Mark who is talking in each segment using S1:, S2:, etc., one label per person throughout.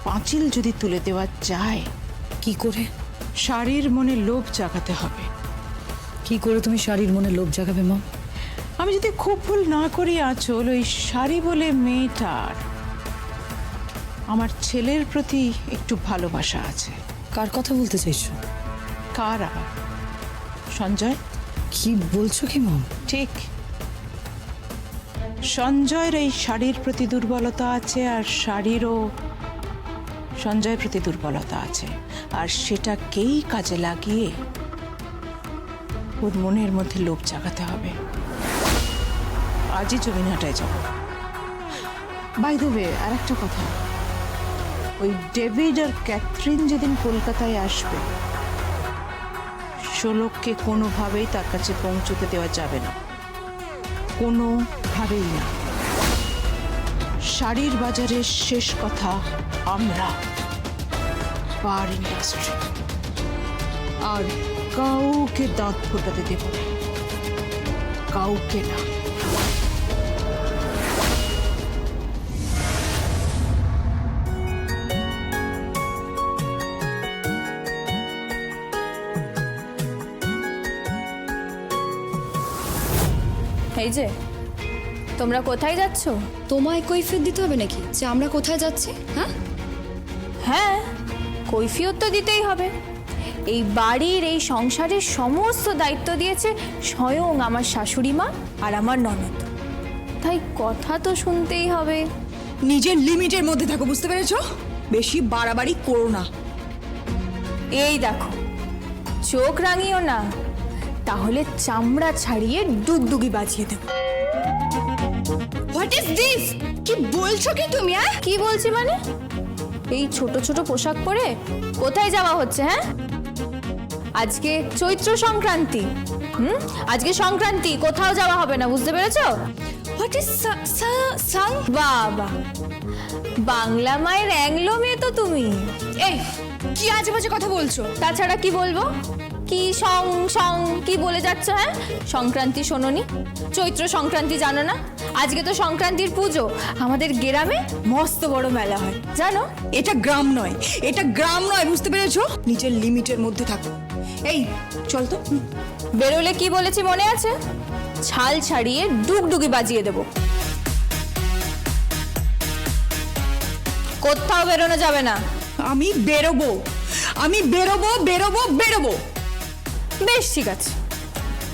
S1: পাঁচিল যদি তুলে দেওয়া যায়।
S2: কি করে?
S1: শাড়ির মনে লোভ জাগাতে হবে।
S2: কি করে তুমি শাড়ির মনে লোভ জাগাবে মা?
S1: আমি যদি খুব ভুল না করি আঁচল, ওই শাড়ি বলে মেয়েটার আমার ছেলের প্রতি একটু ভালোবাসা আছে।
S2: কার কথা বলতে চাইছো?
S1: কার আবার? সঞ্জয়।
S2: কি বলছো কি মা?
S1: ঠিক, সঞ্জয়ের এই শাড়ির প্রতি দুর্বলতা আছে, আর শাড়িরও সঞ্জয়ের প্রতি দুর্বলতা আছে, আর সেটাকেই কাজে লাগিয়ে ওর মনের মধ্যে লোভ জাগাতে হবে। আজই জমিনহাটায় যাব। বাই দ্য ওয়ে, আর একটা কথা, ওই ডেভিড আর ক্যাথরিন যেদিন কলকাতায় আসবে, শোলককে কোনোভাবেই তার কাছে পৌঁছতে দেওয়া যাবে না, কোনোভাবেই না। শাড়ির বাজারের শেষ কথা আমরা, পার ইন্ডাস্ট্রি, আর কাউকে দাঁত ফোটাতে দেব না, কাউকে না।
S3: এই যে তোমরা কোথায় যাচ্ছ?
S4: তোমায় কৈফিয়ত দিতে হবে নাকি যে আমরা কোথায় যাচ্ছি? হ্যাঁ
S3: হ্যাঁ, কৈফিয়ত তো দিতেই হবে। এই বাড়ির, এই সংসারের সমস্ত দায়িত্ব দিয়েছে স্বয়ং আমার শাশুড়ি মা আর আমার ননদ, তাই কথা তো শুনতেই হবে।
S5: নিজের লিমিটের মধ্যে থাকো, বুঝতে পেরেছো? বেশি বাড়াবাড়ি করো না।
S3: এই দেখো, চোখ রাঙিও না, তাহলে চামড়া ছাড়িয়ে ডুগডুগি বাজিয়ে দেব।
S5: What is this? কি বলছো কি তুমি?
S3: কি বলছি মানে? এই ছোট ছোট পোশাক পরে কোথায় যাওয়া হচ্ছে? হ্যাঁ, আজকে চৈত্র সংক্রান্তি। আজকে সংক্রান্তি, কোথাও যাওয়া হবে না, বুঝতে পেরেছো?
S5: What is sung?
S3: বাবা, বাংলা মায়ের অ্যাংলো মেয়ে তো তুমি।
S5: এই কি আজে বাজে কথা বলছো?
S3: তাছাড়া কি বলবো? কি সং সং কি বলে যাচ্ছ? হ্যাঁ, সংক্রান্তি শোনোনি? চৈত্র সংক্রান্তি জানো না? আজকে তো সংক্রান্তির পুজো। আমাদের গ্রামে মস্ত বড় মেলা হয়, জানো?
S5: এটা গ্রাম নয়, এটা গ্রাম নয়, বুঝতে পেরেছো? নিজের লিমিটের মধ্যে থাকো। এই চল তো।
S3: বেরোলে কি বলেছি মনে আছে? ছাল ছাড়িয়ে ডুগডুগি বাজিয়ে দেব। কোথাও বেরোনো যাবে না।
S5: আমি বেরোবো, আমি বেরোবো, বেরোবো, বেরোবো।
S3: বেশ, ঠিক আছে,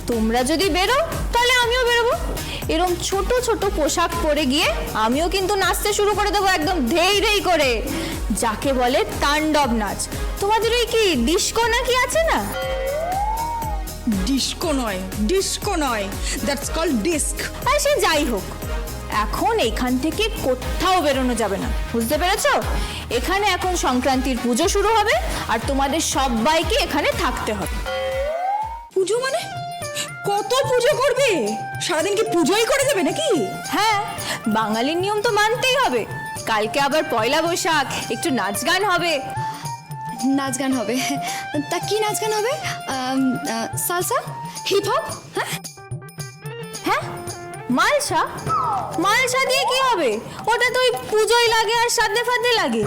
S3: তোমরা যদি বেরো তাহলে আমিও বেরোবো। এরকম ছোট ছোট পোশাক পরে গিয়ে আমিও কিন্তু নাচতে শুরু করে দেবো, একদম ধেই ধেই করে, যাকে বলে তাণ্ডব নাচ। তোমাদের ওই কি ডিস্কো নাকি আছে না?
S5: ডিস্কো নয়, ডিস্কো নয়, দ্যাটস কল্ড ডিস্ক।
S3: আর সে যাই হোক, এখন এখান থেকে কোথাও বেরোনো যাবে না, বুঝতে পেরেছো? এখানে এখন সংক্রান্তির পুজো শুরু হবে, আর তোমাদের সবাইকে এখানে থাকতে হবে।
S5: পুজো মানে? কত পুজো করবে? সারাদিন কি পুজোই করে যাবে নাকি?
S3: হ্যাঁ, বাঙালির নিয়ম তো মানতেই হবে। কালকে আবার পয়লা বৈশাখ, একটু নাচ গান হবে।
S4: নাচ গান হবে? তা কি নাচ গান হবে? Salsa, hip hop? হ্যাঁ
S3: হ্যাঁ, মালসা? মালসা দিয়ে কি হবে? ওটা তো ওই পুজোয় লাগে আর সাধে ফাধে লাগে।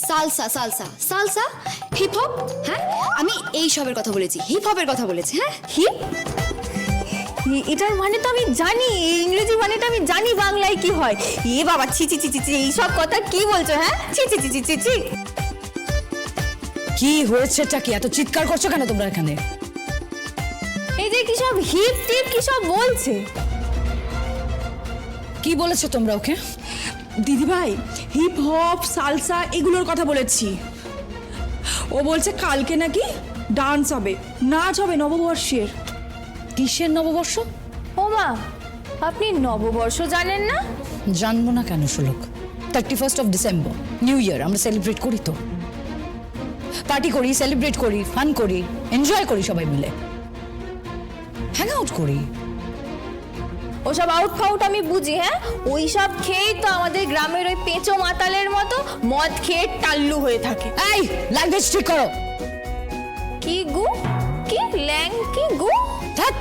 S4: Salsa, salsa, salsa, hip hop. হ্যাঁ, আমি এই সবের কথা বলেছি, হিপ হপের কথা বলেছি। হ্যাঁ,
S3: হিপ? এটার মানে তো আমি জানি, ইংরেজি মানেটা আমি জানি, বাংলায় কি হয়। এ বাবা, ছি ছি ছি ছি ছি, এইসব কথা কি বলছো? হ্যাঁ, ছি ছি ছি ছি ছি ছি।
S2: কি হয়েছেটা কি? এত চিৎকার করছো কেন তোমরা এখানে?
S3: এই যে কি সব হিপ টিপ কি সব বলছে।
S2: কি বলেছো তোমরা ওকে?
S5: দিদি ভাই, হিপ হপ, সালসা এগুলোর কথা বলেছি। ও বলছে কালকে নাকি ডান্স হবে, নাচ হবে নববর্ষের।
S2: কিসের নববর্ষ?
S3: ও মা, আপনি নববর্ষ জানেন না?
S2: জানবো না কেন শোলক? 31st of December, new year, আমরা সেলিব্রেট করি তো। পার্টি করি, সেলিব্রেট করি, ফান করি, এনজয় করি সবাই মিলে, হ্যাং আউট করি।
S3: ওসব আউট ফাউট আমি বুঝি। হ্যাঁ, ওই সব খেয়েই তো আমাদের গ্রামের ওই পেঁচো মাতালের মতো মদ খেয়ে টাল্লু হয়ে থাকে।
S2: এই ল্যাঙ্গুয়েজ ঠিক করো।
S3: কি গু? কি ল্যাং? কি গু?
S2: থাক,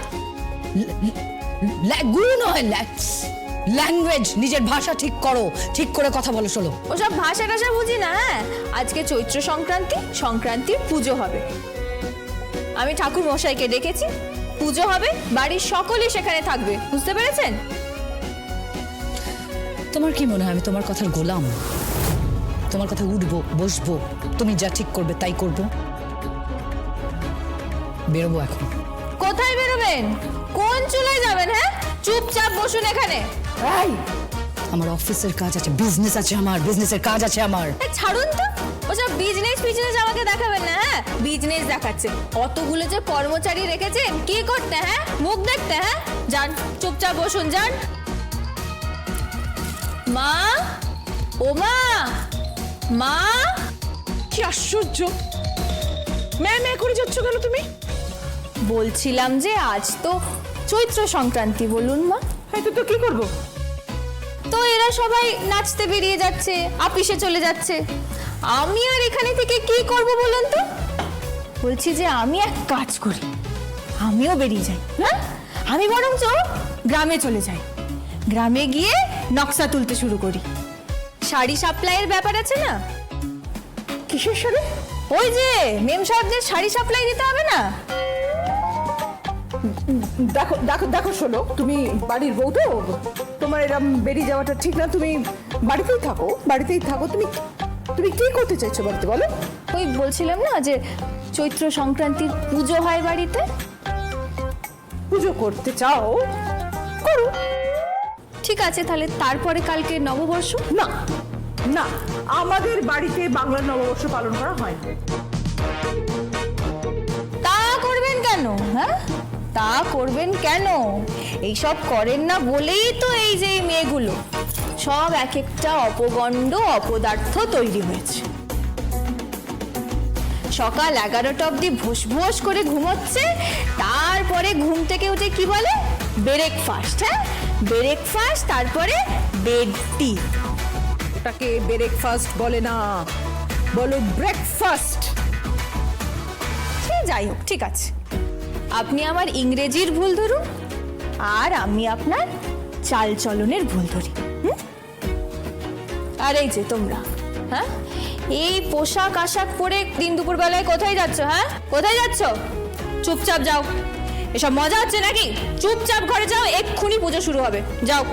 S2: গু নয়, ল্যাঙ্গুয়েজ, নিজের ভাষা ঠিক করো, ঠিক করে কথা বলো শোলক।
S3: ওসব ভাষা টাষা বুঝি না। হ্যাঁ, আজকে চৈত্র সংক্রান্তি, সংক্রান্তির পুজো হবে। আমি ঠাকুর মশাইকে ডেকেছি, পুজো হবে, বাড়ির সকলেই সেখানে থাকবে, বুঝতে পেরেছেন?
S2: তোমার কি মনে হয় আমি তোমার কথার গোলাম? তোমার কথা উঠবো বসবো, তুমি যা ঠিক করবে তাই করবো। বেরোবো এখন।
S3: কোথায় বেরোবেন? কোন চুলায় যাবেন? হ্যাঁ, চুপচাপ বসুন এখানে।
S2: আমার অফিসের কাজ আছে, বিজনেস আছে, আমার বিজনেসের কাজ আছে আমার।
S3: ছাড়ুন তো, ওসব বিজনেস ফিজনেস আমাকে দেখাবেন না। হ্যাঁ, বিজনেস দেখাচ্ছে। অতগুলো যে কর্মচারী রেখেছেন কি করতে? হ্যাঁ, মুখ দেখতে? হ্যাঁ, যান চুপচাপ বসুন, যান। মা, ও মা, মা।
S1: কি আশ্চর্য, ম্যাম করে যাচ্ছ কেন তুমি?
S3: বলছিলাম যে আজ তো চৈত্র সংক্রান্তি, বলুন মা।
S1: হয়তো তো কি করবো?
S3: তো এরা সবাই নাচতে বেরিয়ে যাচ্ছে, আপিসে চলে যাচ্ছে, আমি আর এখানে থেকে কি করব বলুন তো? বলছি যে আমি এক কাজ করি, আমিও বেরিয়ে যাই। হ্যাঁ, আমি বরঞ্চ গ্রামে চলে যাই, গ্রামে গিয়ে নকশা তুলতে শুরু করি। শাড়ি সাপ্লাইয়ের ব্যাপার আছে না?
S1: কিসের শাড়ি?
S3: ওই যে মেম সাহেবদের শাড়ি সাপ্লাই দিতে হবে না?
S6: দেখো দেখো দেখো শোনো, তুমি বাড়ির বউ তো, তোমার এরম বেরিয়ে যাওয়াটা ঠিক না। তুমি বাড়িতেই থাকো, বাড়িতেই থাকো। তুমি তুমি কি করতে চাইছো বাড়িতে বলো?
S3: ওই বলছিলাম না যে চৈত্র সংক্রান্তির পুজো হয় বাড়িতে।
S6: পুজো করতে চাও, করো।
S3: ঠিক আছে, তাহলে তারপরে কালকে নববর্ষ।
S6: না না, আমাদের বাড়িতে বাংলা নববর্ষ পালন করা হয় না।
S3: তা করবেন কেন? হ্যাঁ, তা করবেন কেন? এইসব করেন না বলেই তো এই যে এই মেয়েগুলো সব এক একটা অপগণ্ড অপদার্থ তৈরি হয়েছে। সকাল 11টা অবধি ভোস ভোস করে ঘুমোচ্ছে, তারপরে ঘুম থেকে উঠে কি বলে? ব্রেকফাস্ট। হ্যাঁ, ব্রেকফাস্ট, তারপরে বেড টি।
S6: ওটাকে ব্রেকফাস্ট বলে না, বলো ব্রেকফাস্ট।
S3: সে যাই হোক, ঠিক আছে, আপনি আমার ইংরেজির ভুল ধরুন আর আমি আপনার চালচলনের ভুল ধরি। আর এই যে তোমরা, হ্যাঁ, এই পোশাক আশাক পরে দিন দুপুর বেলায় কোথায় যাচ্ছ? হ্যাঁ, কোথায় যাচ্ছ? চুপচাপ যাও। এসব মজা হচ্ছে নাকি? চুপচাপ ঘরে যাও, এক্ষুনি পুজো শুরু হবে, যাও।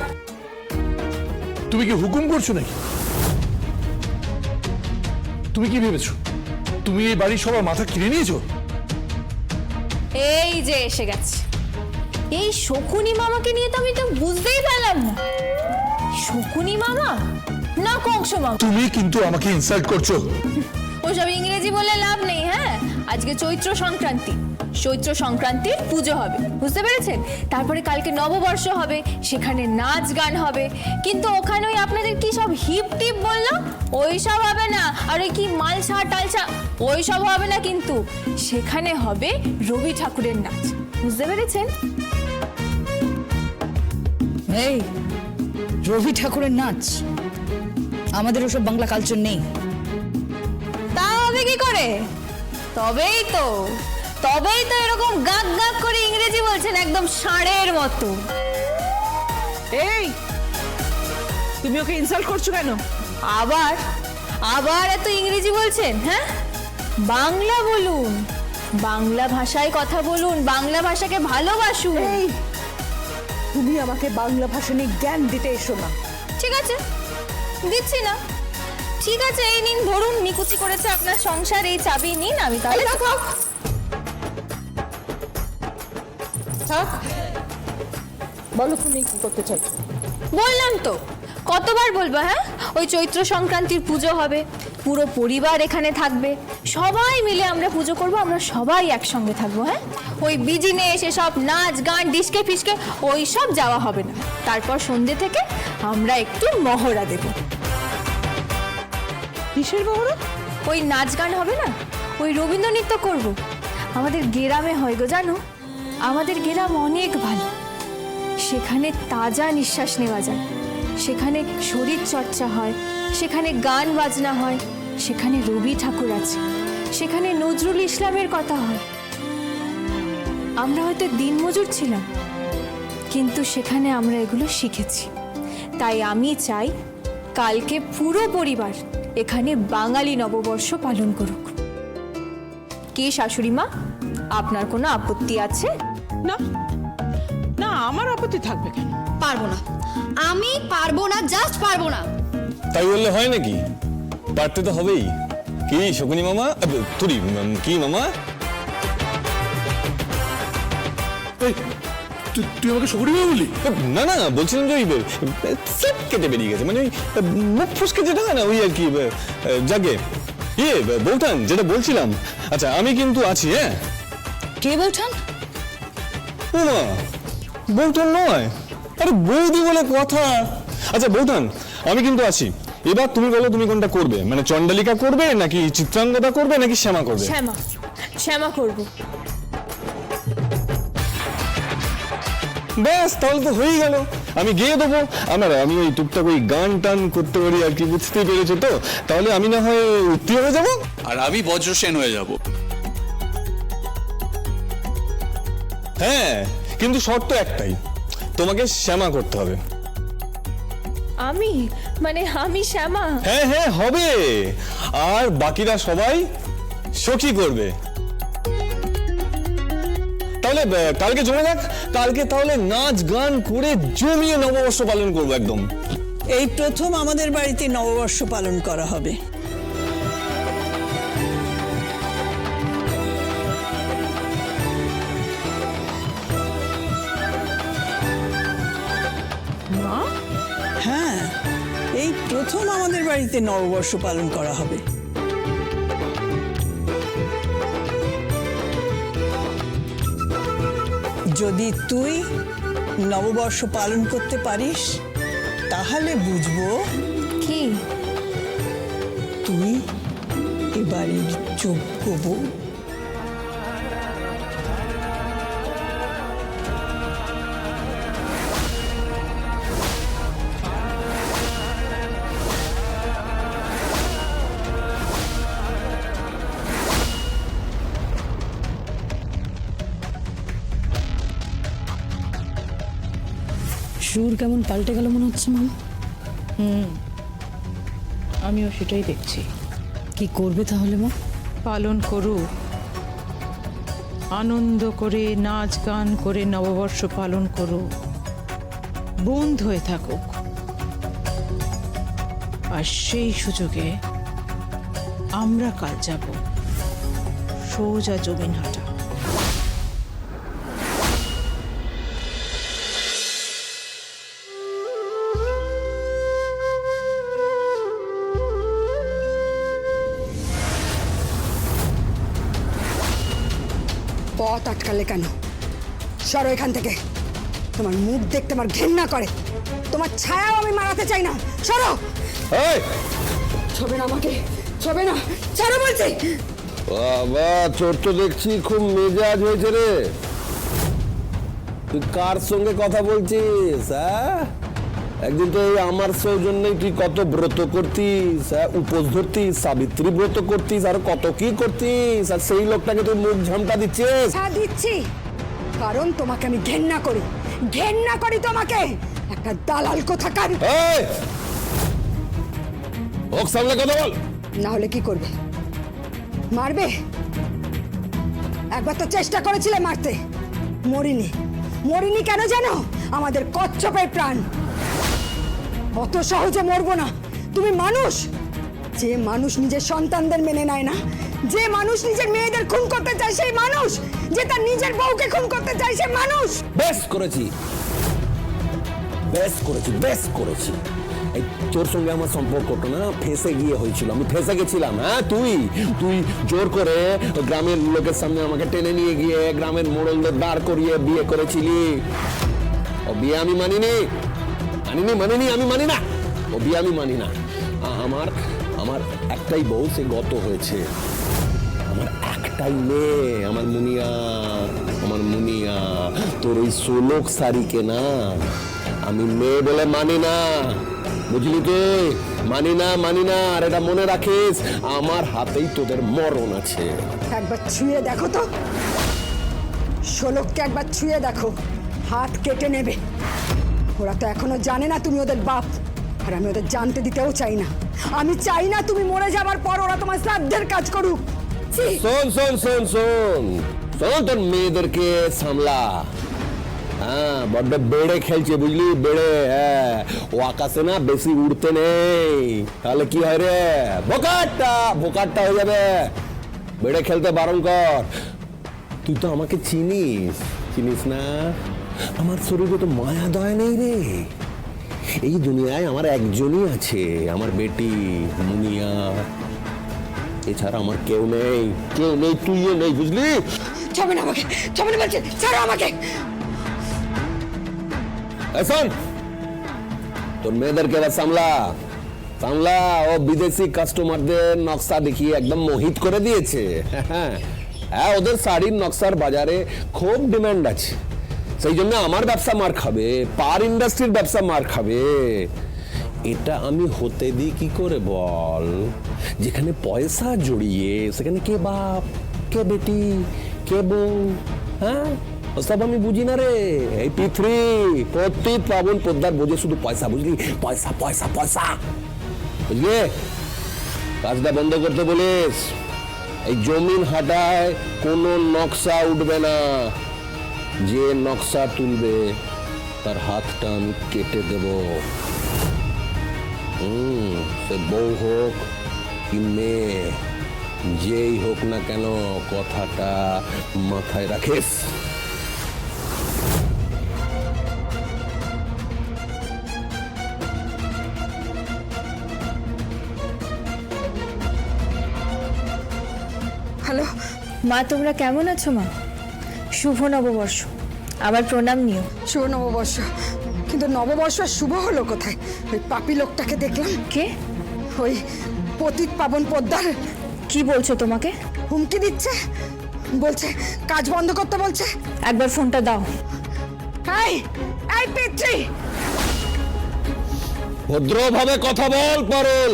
S7: তুমি কি হুকুম করছো নাকি? তুমি কি ভেবেছো তুমি এই বাড়ির সবার মাথা কিনে নিয়েছো?
S3: এই যে এসে গেছে এই শকুনি মামাকে নিয়ে, তো আমি তো বুঝতেই পারলাম না। শকুনি মামা না কংস মামা?
S7: তুমি কিন্তু আমাকে ইনসাল্ট করছো।
S3: ওসব ইংরেজি বলে লাভ নেই। হ্যাঁ, আজকে চৈত্র সংক্রান্তি, চৈত্র সংক্রান্তির পুজো হবে, বুঝতে পেরেছেন? তারপরে কালকে নববর্ষ হবে, সেখানে নাচ গান হবে। কিন্তু ওখানে ওই আপনাদের কি সব হিপ টিপ বললাম, ওই সব হবে না। আর ওই কি মালসা টালসা, ওই সব হবে না। কিন্তু সেখানে হবে রবি ঠাকুরের নাচ, বুঝতে পেরেছেন?
S2: এই রবি ঠাকুরের নাচ, আমাদের ওসব বাংলা কালচার নেই।
S3: তা হবে কি করে? তবেই তো এরকম গাক গাক করে ইংরেজি বলছেন, একদম ষাঁড়ের মতো।
S6: এই, তুমি ওকে ইনসাল্ট করছো কেন?
S3: আবার এত ইংরেজি বলছেন? হ্যাঁ, বাংলা বলুন, বাংলা ভাষায় কথা বলুন, বাংলা ভাষাকে ভালোবাসুন।
S6: এই, তুমি আমাকে বাংলা ভাষা নিয়ে জ্ঞান দিতে এসো না।
S3: ঠিক আছে, দিচ্ছি না। ঠিক আছে, এই নিন, ধরুন, নিকুচি করেছে আপনার সংসার, এই চাবি নিন। আমি তাহলে
S6: থাক, বলো তুমি কি করতে চাইছো?
S3: বললাম তো, কতবার বলবো? হ্যাঁ, ওই চৈত্র সংক্রান্তির পুজো হবে, পুরো পরিবার এখানে থাকবে, সবাই মিলে আমরা পুজো করব, আমরা সবাই একসঙ্গে থাকবো। হ্যাঁ, ওই বিজনেস এসব নাচ গান ডিস্কে ফিসকে ওই সব যাওয়া হবে না। তারপর সন্ধ্যে থেকে আমরা একটু মহড়া দেব।
S6: কিসের মহড়া?
S3: ওই নাচ গান হবে না, ওই রবীন্দ্র নৃত্য করব। আমাদের গ্রামে হয় গো, জানো, আমাদের গ্রাম অনেক ভালো, সেখানে তাজা নিঃশ্বাস নেওয়া যায়, সেখানে শরীর চর্চা হয়, সেখানে গান বাজনা হয়, সেখানে রবি ঠাকুর আছে, সেখানে নজরুল ইসলামের কথা হয়। আমরা হয়তো দিনমজুর ছিলাম, কিন্তু সেখানে আমরা এগুলো শিখেছি। তাই আমি চাই কালকে পুরো পরিবার এখানে বাঙালি নববর্ষ পালন করুক। কি শাশুড়ি মা, আপনার কোনো আপত্তি আছে?
S1: না না, আমার আপত্তি থাকবে কেন?
S4: পারবো না, আমি পারবো না, জাস্ট পারবো না।
S8: তাই বললে হয় নাকি? পারতে তো হবেই। কি শকুনি মামা, তুই কি মামা?
S7: এই, তুই আমাকে শকুনি মামা বললি?
S8: না না, বলছিলাম যে ওই স্লিপ কেটে বেরিয়ে গেছে, মানে ওই মুখ ফুসকে যেটা হয় না, ওই আর কি। যাকে বৌঠান, যেটা বলছিলাম, আচ্ছা আমি কিন্তু আছি। হ্যাঁ,
S2: কে বলছেন?
S8: ও মা, বৌঠান নয়, আরে বৌদি বলে কথা। আচ্ছা বৌঠান, আমি কিন্তু আছি। এবার তুমি বলো, তুমি কোনটা করবে? মানে চণ্ডালিকা করবে নাকি চিত্রাঙ্গদা করবে নাকি শ্যামা করবে?
S3: শ্যামা, শ্যামা করব।
S8: ব্যাস, তাহলে তো হয়েই গেল। আমি গেয়ে দেবো। আমি ওই টুকটাক ওই গান টান করতে পারি আর কি, বুঝতেই পেরেছো তো? তাহলে আমি না হয় উত্তীর্ণ হয়ে যাবো।
S9: আর আমি বজ্রসেন হয়ে যাব।
S8: হ্যাঁ, কিন্তু শর্ত একটাই, তোমাকে শ্যামা করতে হবে।
S3: আমি শ্যামা?
S8: হ্যাঁ হ্যাঁ, হবে। আর বাকিরা সবাই সখী করবে। তাহলে কালকে জমে যাক। কালকে তাহলে নাচ গান করে জমিয়ে নববর্ষ পালন করবো একদম।
S10: এই প্রথম আমাদের বাড়িতে নববর্ষ পালন করা হবে। হ্যাঁ, এই প্রথম আমাদের বাড়িতে নববর্ষ পালন করা হবে। যদি তুই নববর্ষ পালন করতে পারিস তাহলে বুঝবো
S3: কি
S10: তুই এবারের যোগ্য বউ।
S2: সুর কেমন পাল্টে গেল মনে হচ্ছে মাম।
S1: আমিও সেটাই দেখছি।
S2: কি করবে তাহলে মা?
S1: পালন করুক, আনন্দ করে নাচ গান করে নববর্ষ পালন করুক, বন্ধ হয়ে থাকুক। আর সেই সুযোগে আমরা কাল যাব সোজা জমিনহাটা।
S11: পথ আটকালে কেন? সরো এখান থেকে। তোমার মুখ দেখতে আমার ঘেন্না করে। তোমার ছায়াও আমি মারাতে চাই না। সরো।
S8: এই,
S11: ছবে না আমাকে, ছবে না। ছাড়ো বলছি।
S12: বাবা, তোর তো দেখছি খুব মেজাজ হয়েছে রে। তুই কার সঙ্গে কথা বলছিস? হ্যাঁ, একদিন তো এই আমার সৌজন্যই তুই কত ব্রত করতিস, হ্যাঁ, উপোস ধরতিস, সাবিত্রী ব্রত করতিস, আর কত কি করতিস, আর সেই লোকটাকে তুই মুখ ঝামটা দিচ্ছিস।
S11: হ্যাঁ দিচ্ছি, কারণ তোমাকে আমি ঘেন্না করি, ঘেন্না করি তোমাকে। একটা দালাল কোথাকার।
S12: এই, ওক সামনে কথা বল।
S11: না হলে কি করবে? মারবে? একবার তো চেষ্টা করেছিলে মারতে, মরিনি। মরিনি কেন জানো? আমাদের কচ্ছপের প্রাণ। অত সহজে মরবো না। তুমি মানুষ, যে মানুষ নিজের সন্তানদের মেনে নেয় না, যে মানুষ নিজের মেয়েদের খুন করতে চায় সেই মানুষ, যে তার নিজের বউকে খুন করতে চায় সেই মানুষ।
S12: বেশ করেছি, বেশ করেছি, বেশ করেছি। এই তোর সঙ্গে আমার সম্পর্কটা না ফেঁসে গিয়ে হয়েছিল, আমি ফেঁসে গেছিলাম। হ্যাঁ, তুই জোর করে গ্রামের লোকের সামনে আমাকে টেনে নিয়ে গিয়ে গ্রামের মোড়লদের দাঁড় করিয়ে বিয়ে করেছিলি। ও বিয়ে আমি মানিনি, আমি মানি না। ও বিয়ে আমি মানি না। আমার একটাই বউ, সে গত হয়েছে। আমার একটাই মেয়ে, আমার মুনিয়া। তোর ওই 16 শাড়িকে না আমি মেয়ে বলে মানি না, বুঝলি তুই? মানি না। আর এটা মনে রাখিস, আমার হাতেই তোদের মরণ আছে।
S11: একবার ছুঁয়ে দেখো তো, 16কে একবার ছুঁয়ে দেখো, হাত কেটে নেবে। ওরা তো এখনো জানে না তুমি ওদের বাপ, আর আমি ওদের জানতে দিতেও চাই না। আমি চাই না তুমি মরে যাবার পর ওরা তোমার শ্রাদ্ধের কাজ করুক। ছি!
S12: শোন শোন শোন শোন শোন, তোর মেয়েদেরকে সামলা। হ্যাঁ, বড্ড বেড়ে খেলছে বুঝলি, বেড়ে। হ্যাঁ, ও আকাশে না বেশি উড়তে নেই, তাহলে কি হয় রে, বোকাটটা বোকাটটা হয়ে যাবে। বেড়ে খেলতে বারণ কর। তুই তো আমাকে চিনিস, চিনিস না? আমার শরীরে তো মায়া দয়া নেই রে। এই দুনিয়ায় আমার একজনই আছে, আমার বেটি মুনিয়া। এছাড়া আমার কেউ নেই, কেউ নেই, তুইও নেই, বুঝলি?
S11: ছাড়বে না আমাকে, ছাড়বে না বলছে, ছাড়ো আমাকে।
S12: শোন, তোর মেয়েদেরকে এবার সামলা সামলা। ও বিদেশি কাস্টমারদের নকশা দেখিয়ে একদম মোহিত করে দিয়েছে। হ্যাঁ, ওদের শাড়ির নকশার বাজারে খুব ডিমান্ড আছে, সেই জন্য আমার ব্যবসা মার খাবে, পার ইন্ডাস্ট্রির ব্যবসা মার খাবে। এটা আমি হতে দিই কি করে বল? যেখানে পয়সা জড়িয়ে সেখানে কে বাপ, কে বেটি, কে বউ? হ্যাঁ, ওসব আমি বুঝি না রে। এই পৃথ্বী প্রতি পাবন পোদ্দার বোঝে শুধু পয়সা, বুঝলি? পয়সা পয়সা পয়সা, বুঝলি? কাজটা বন্ধ করতে বলিস। এই জমিন হাটায় কোনো নকশা উঠবে না। যে নকশা তুলবে তার হাতটা আমি কেটে দেব। সে বউ হোক কি মেয়ে, যেই হোক না কেন, কথাটা মাথায় রাখিস।
S11: হ্যালো
S3: মা, তোমরা কেমন আছো মা? শুভ নববর্ষ, আবার প্রণাম নিও।
S11: শুভ নববর্ষ, কিন্তু নববর্ষ শুভ হলো কোথায়? ওই পাপী লোকটাকে দেখলাম।
S3: কে?
S11: ওই পতিত পাবন পোদ্দার
S3: কি বলছো তোমাকে?
S11: হুমকি দিচ্ছে, বলছে কাজ বন্ধ করতে বলছে।
S3: একবার ফোনটা দাও।
S11: এই এই পিতৃ,
S12: ভদ্রভাবে কথা বল পারুল।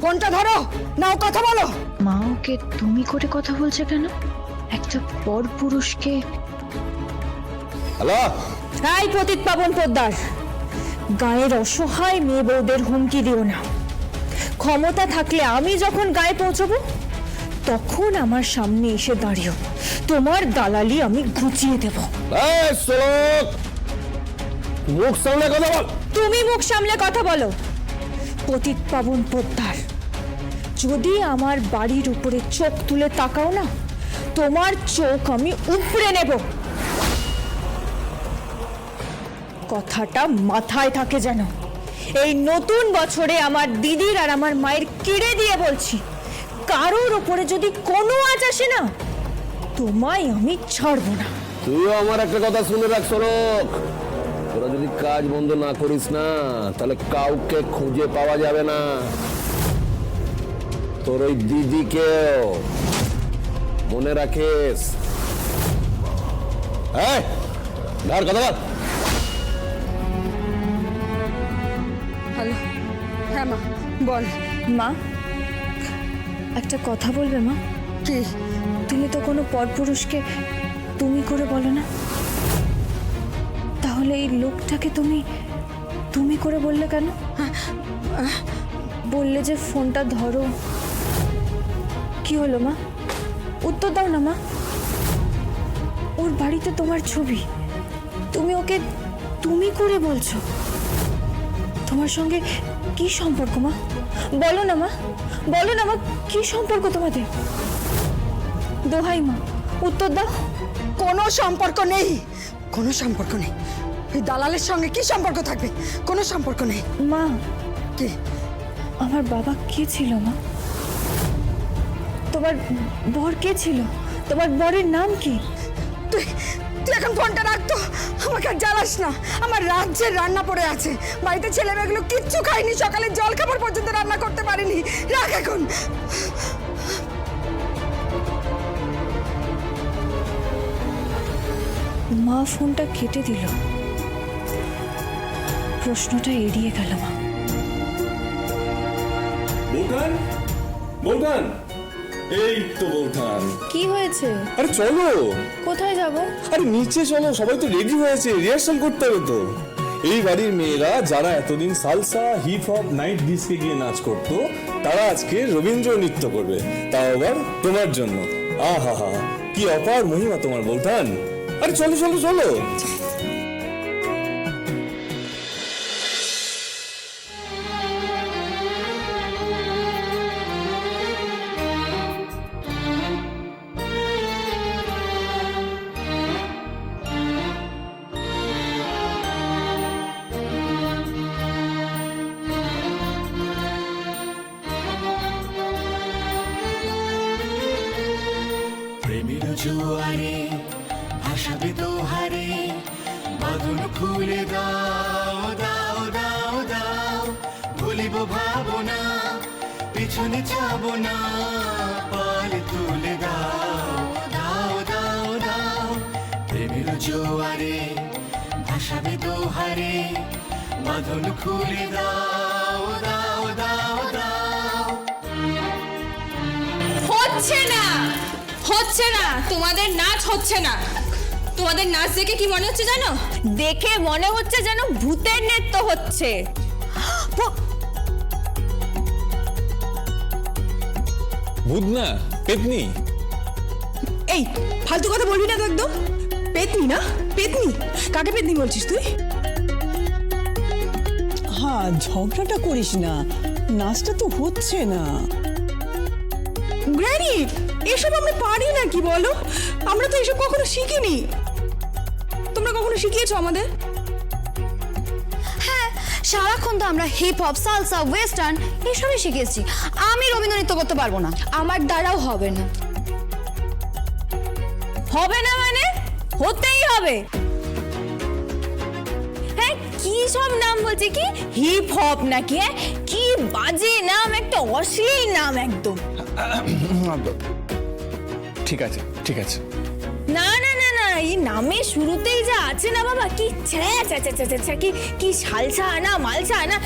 S11: ফোনটা ধরো, নাও কথা বলো।
S4: মা ওকে তুমি করে কথা বলছে কেন? একটা পর পুরুষকে।
S12: হ্যালো,
S3: এই পতিত পাবন পোদ্দার, গায়ের অসহায় মেয়ে বউদের হুমকি দিও না। ক্ষমতা থাকলে আমি যখন গায়ে পৌঁছবো তখন আমার সামনে এসে দাঁড়িও, তোমার দালালি আমি ঘুচিয়ে দেব।
S12: এই শ্লোক, মুখ সামনে কথা বল।
S3: তুমি মুখ সামলে কথা বলো। পতিত পাবন পোদ্দার, যদি আমার বাড়ির উপরে চোখ তুলে তাকাও না, তোমার চোখ আমি উপড়ে নেব। কথাটা মাথায় থাকে যেন। এই নতুন বছরে আমার দিদির আর আমার মায়ের কিড়ে দিয়ে বলছি, কারোর উপরে যদি কোনো আঁচ আসে না, তোমায় আমি ছাড়বো না।
S12: তুইও আমার একটা কথা শুনে রাখ শ্লোক, তোরা যদি কাজ বন্ধ না করিস না, তাহলে কাউকে খুঁজে পাওয়া যাবে না। তোর ওই দিদিকেও মনে রাখিস। হ্যাঁ, ধর কথা বল।
S11: হ্যালো, হ্যাঁ মা বল।
S3: মা, একটা কথা বলবে মা?
S11: কি?
S3: তুমি তো কোনো পরপুরুষকে তুমি করে বলো না, তাহলে এই লোকটাকে তুমি তুমি করে বললে কেন? বললে যে ফোনটা ধরো। কি হলো মা? উত্তর দাও না মা। ওর বাড়িতে তোমার ছবি, তুমি ওকে তুমি করে বলছো। তোমার সঙ্গে কি সম্পর্ক মা? বলো না মা, বলো না মা, কি সম্পর্ক তোমাদের? দোহাই মা, উত্তর দাও।
S11: কোনো সম্পর্ক নেই, কোনো সম্পর্ক নেই। এই দালালের সঙ্গে কি সম্পর্ক থাকবে? কোনো সম্পর্ক নেই।
S3: মা,
S11: কি?
S3: আমার বাবা কে ছিল মা? তোমার বর কে ছিল? তোমার বরের নাম কি?
S11: তুই তুই এখন ফোনটা রাখতো, আমাকে আর জ্বালাস না। আমার রাজ্যের রান্না পড়ে আছে, বাড়িতে ছেলেমেয়েগুলো কিচ্ছু খায়নি, সকালে জল খাবার পর্যন্ত রান্না করতে পারিনি। রাখ এখন।
S3: মা ফোনটা কেটে দিল, প্রশ্নটা এড়িয়ে গেল মা।
S8: বৌঠান, বৌঠান, এই তো বৌঠান।
S3: কি হয়েছে?
S8: আরে চলো।
S3: কোথায় যাব?
S8: আরে নিচে চলো, সবাই তো রেডি হয়েছে, রিহার্সাল করতে হবে তো। এই বাড়ির মেয়েরা যারা এতদিন সালসা হিপ হপ নাইট ডিস্কে গিয়ে নাচ করতো তারা আজকে রবীন্দ্র নৃত্য করবে, তাও আবার তোমার জন্য। আহা হা, কি অপার মহিমা তোমার বলতান। আরে চলো চলো চলো।
S13: প্রেমের জোয়ারে ভাসাবে দোহারে, বাঁধন খুলে দাও দাও দাও দাও, ভুলিব ভাবনা পিছনে যাব না, পাল তুলে দাও দাও দাও দাও। প্রেমের জোয়ারে ভাসাবে দোহারে, বাঁধন খুলে দাও দাও দাও দাও।
S3: হচ্ছে না, হচ্ছে না, তোমাদের নাচ হচ্ছে না। তোমাদের নাচ দেখে কি মনে হচ্ছে জানো? দেখে মনে হচ্ছে যেন ভূতের নৃত্য হচ্ছে।
S8: ভূত না, পেতনি।
S5: এই ফালতু কথা বলবি না তো একদম। পেতনি না, পেতনি? কাকে পেতনি বলছিস তুই?
S10: হ্যাঁ, ঝগড়াটা করিস না, নাচটা তো হচ্ছে না।
S5: গ্র্যানি, এসব আমরা পারি না কি বলো? আমরা তো এসব কখনো শিখিনি। তোমরা কখনো শিখিয়েছো আমাদের?
S4: হ্যাঁ, সারাক্ষণ তো আমরা হিপ হপ, সালসা, ওয়েস্টার্ন এসবই শিখেছি। আমি রবীন্দ্র নৃত্য করতে পারবো না, আমার দ্বারাও হবে না।
S3: হবে না মানে হতেই হবে। হ্যাঁ, কি সব নাম বলছে, কি হিপ হপ নাকি? হ্যাঁ, কি বাজে নাম, একটা অশ্লীল নাম একদম।
S7: ঠিক আছে ঠিক আছে।
S3: না না না না, এই নামের শুরুতেই যা আছে না বাবা, কি কি কি সালসা না মালসা না,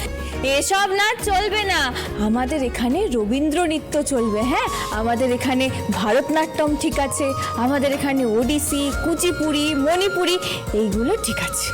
S3: এসব নাচ চলবে না। আমাদের এখানে রবীন্দ্র নৃত্য চলবে। হ্যাঁ, আমাদের এখানে ভারতনাট্যম ঠিক আছে, আমাদের এখানে ওডিসি, কুচিপুড়ি, মণিপুরি এইগুলো ঠিক আছে।